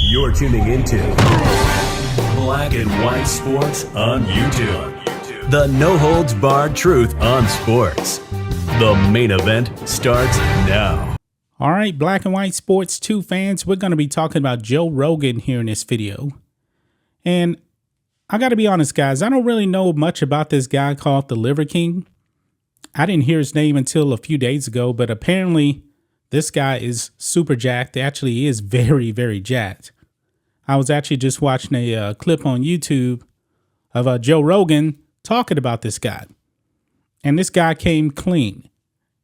You're tuning into Black and White Sports on YouTube. The no-holds-barred truth on sports. The main event starts now. All right, Black and White Sports 2 fans, we're going to be talking about Joe Rogan here in this video. And I got to be honest, guys, I don't really know much about this guy called the Liver King. I didn't hear his name until a few days ago, but apparently this guy is super jacked. Actually, he is very, very jacked. I was actually just watching a clip on YouTube of Joe Rogan talking about this guy. And this guy came clean.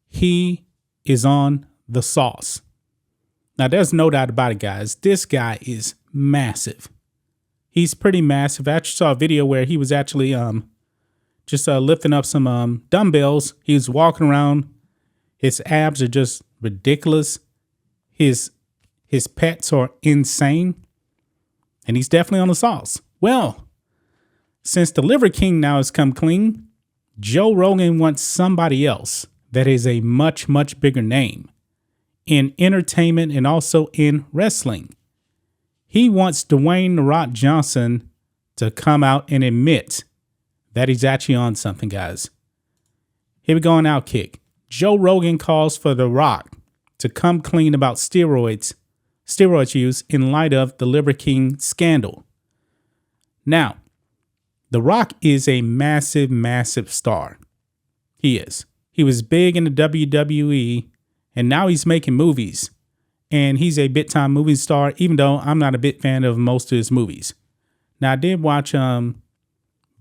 He is on the sauce. Now, there's no doubt about it, guys. This guy is massive. He's pretty massive. I actually saw a video where he was actually just lifting up some dumbbells. He was walking around. His abs are just ridiculous. His pecs are insane. And he's definitely on the sauce. Well, since the Liver King now has come clean, Joe Rogan wants somebody else that is a much, much bigger name in entertainment and also in wrestling. He wants Dwayne "The Rock" Johnson to come out and admit that he's actually on something, guys. Here we go on Outkick. Joe Rogan calls for The Rock to come clean about steroid use in light of the Liver King scandal. Now, The Rock is a massive, massive star. He is. He was big in the WWE, and now he's making movies. And he's a big-time movie star, even though I'm not a big fan of most of his movies. Now, I did watch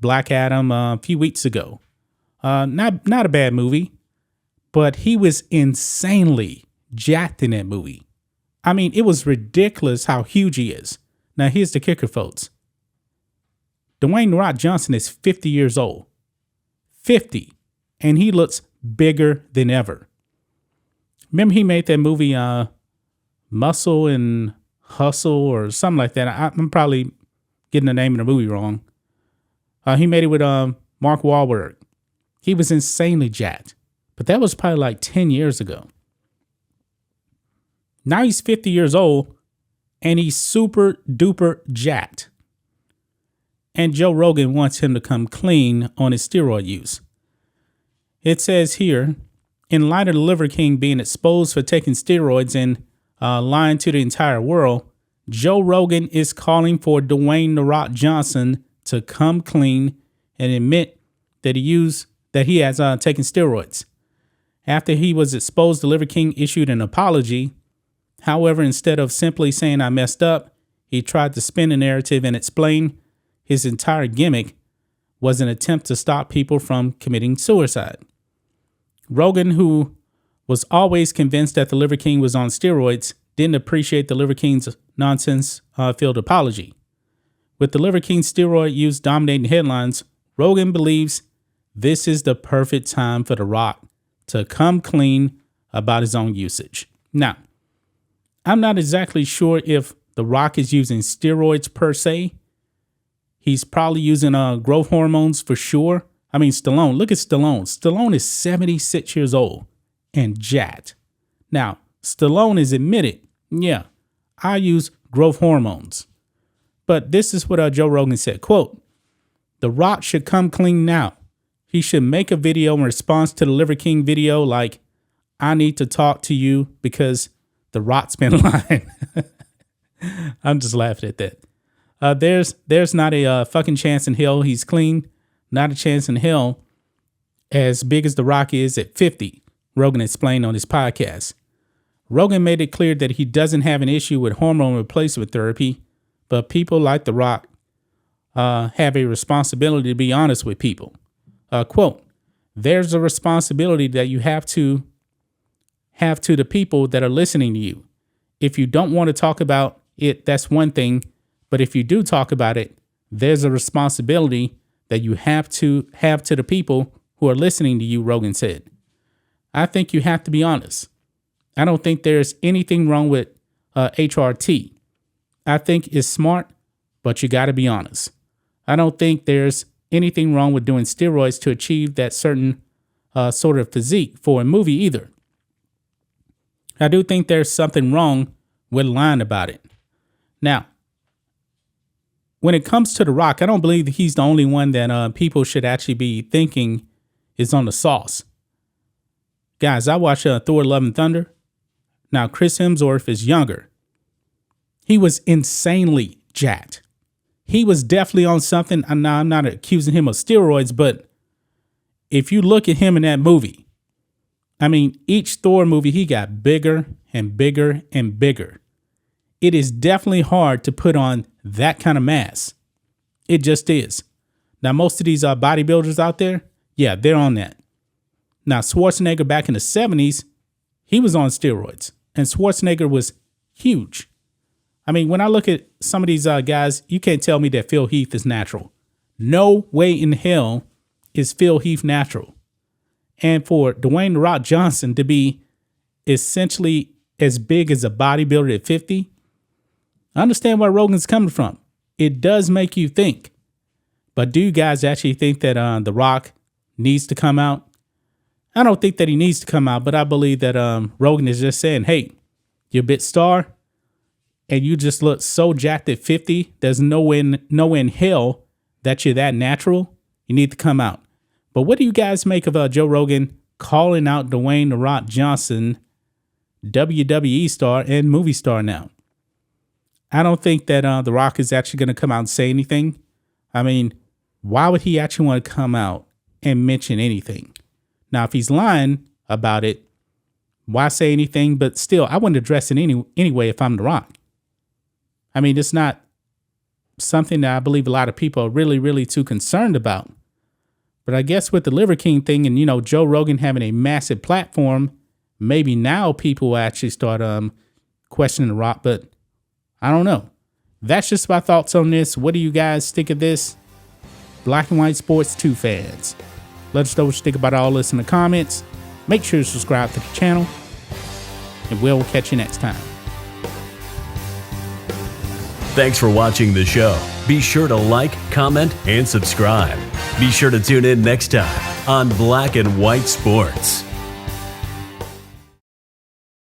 Black Adam a few weeks ago. Not a bad movie, but he was insanely jacked in that movie. I mean, it was ridiculous how huge he is. Now, here's the kicker, folks. Dwayne "The Rock" Johnson is 50 years old. 50. And he looks bigger than ever. Remember he made that movie Muscle and Hustle or something like that. I'm probably getting the name of the movie wrong. He made it with Mark Wahlberg. He was insanely jacked. But that was probably like 10 years ago. Now he's 50 years old and he's super duper jacked. And Joe Rogan wants him to come clean on his steroid use. It says here, in light of the Liver King being exposed for taking steroids and lying to the entire world, Joe Rogan is calling for Dwayne "The Rock" Johnson to come clean and admit that he has taken steroids. After he was exposed, the Liver King issued an apology. However, instead of simply saying "I messed up," he tried to spin the narrative and explain his entire gimmick was an attempt to stop people from committing suicide. Rogan, who was always convinced that the Liver King was on steroids, didn't appreciate the Liver King's nonsense-filled apology. With the Liver King's steroid use dominating headlines, Rogan believes this is the perfect time for The Rock to come clean about his own usage. Now, I'm not exactly sure if The Rock is using steroids per se. He's probably using growth hormones for sure. I mean, Stallone, look at Stallone. Stallone is 76 years old and jacked. Now, Stallone is admitted, yeah, I use growth hormones. But this is what Joe Rogan said, quote, "The Rock should come clean now. He should make a video in response to the Liver King video like, I need to talk to you because The Rock's been lying." I'm just laughing at that. There's not a fucking chance in hell he's clean. Not a chance in hell as big as The Rock is at 50, Rogan explained on his podcast. Rogan made it clear that he doesn't have an issue with hormone replacement therapy, but people like The Rock have a responsibility to be honest with people. Quote, "There's a responsibility that you have to the people that are listening to you. If you don't want to talk about it, that's one thing. But if you do talk about it, there's a responsibility that you have to the people who are listening to you," Rogan said. "I think you have to be honest. I don't think there's anything wrong with HRT. I think it's smart, but you got to be honest. I don't think there's anything wrong with doing steroids to achieve that certain sort of physique for a movie either. I do think there's something wrong with lying about it. Now, when it comes to The Rock, I don't believe that he's the only one that people should actually be thinking is on the sauce. Guys, I watched Thor: Love and Thunder. Now, Chris Hemsworth is younger. He was insanely jacked. He was definitely on something. Now, I'm not accusing him of steroids, but if you look at him in that movie, I mean, each Thor movie, he got bigger and bigger and bigger. It is definitely hard to put on that kind of mass. It just is. Now, most of these bodybuilders out there, yeah, they're on that. Now, Schwarzenegger back in the 70s, he was on steroids, and Schwarzenegger was huge. I mean, when I look at some of these guys, you can't tell me that Phil Heath is natural. No way in hell is Phil Heath natural. And for Dwayne "The Rock" Johnson to be essentially as big as a bodybuilder at 50, I understand where Rogan's coming from. It does make you think. But do you guys actually think that The Rock needs to come out? I don't think that he needs to come out, but I believe that Rogan is just saying, hey, you're a bit star, and you just look so jacked at 50, there's no way in hell that you're that natural. You need to come out. But what do you guys make of Joe Rogan calling out Dwayne "The Rock" Johnson, WWE star and movie star now? I don't think that The Rock is actually going to come out and say anything. I mean, why would he actually want to come out and mention anything? Now, if he's lying about it, why say anything? But still, I wouldn't address it anyway if I'm The Rock. I mean, it's not something that I believe a lot of people are really, really too concerned about. But I guess with the Liver King thing and, Joe Rogan having a massive platform, maybe now people will actually start questioning The Rock. But I don't know. That's just my thoughts on this. What do you guys think of this? Black and White Sports 2 fans. Let us know what you think about all this in the comments. Make sure to subscribe to the channel. And we'll catch you next time. Thanks for watching the show. Be sure to like, comment, and subscribe. Be sure to tune in next time on Black and White Sports.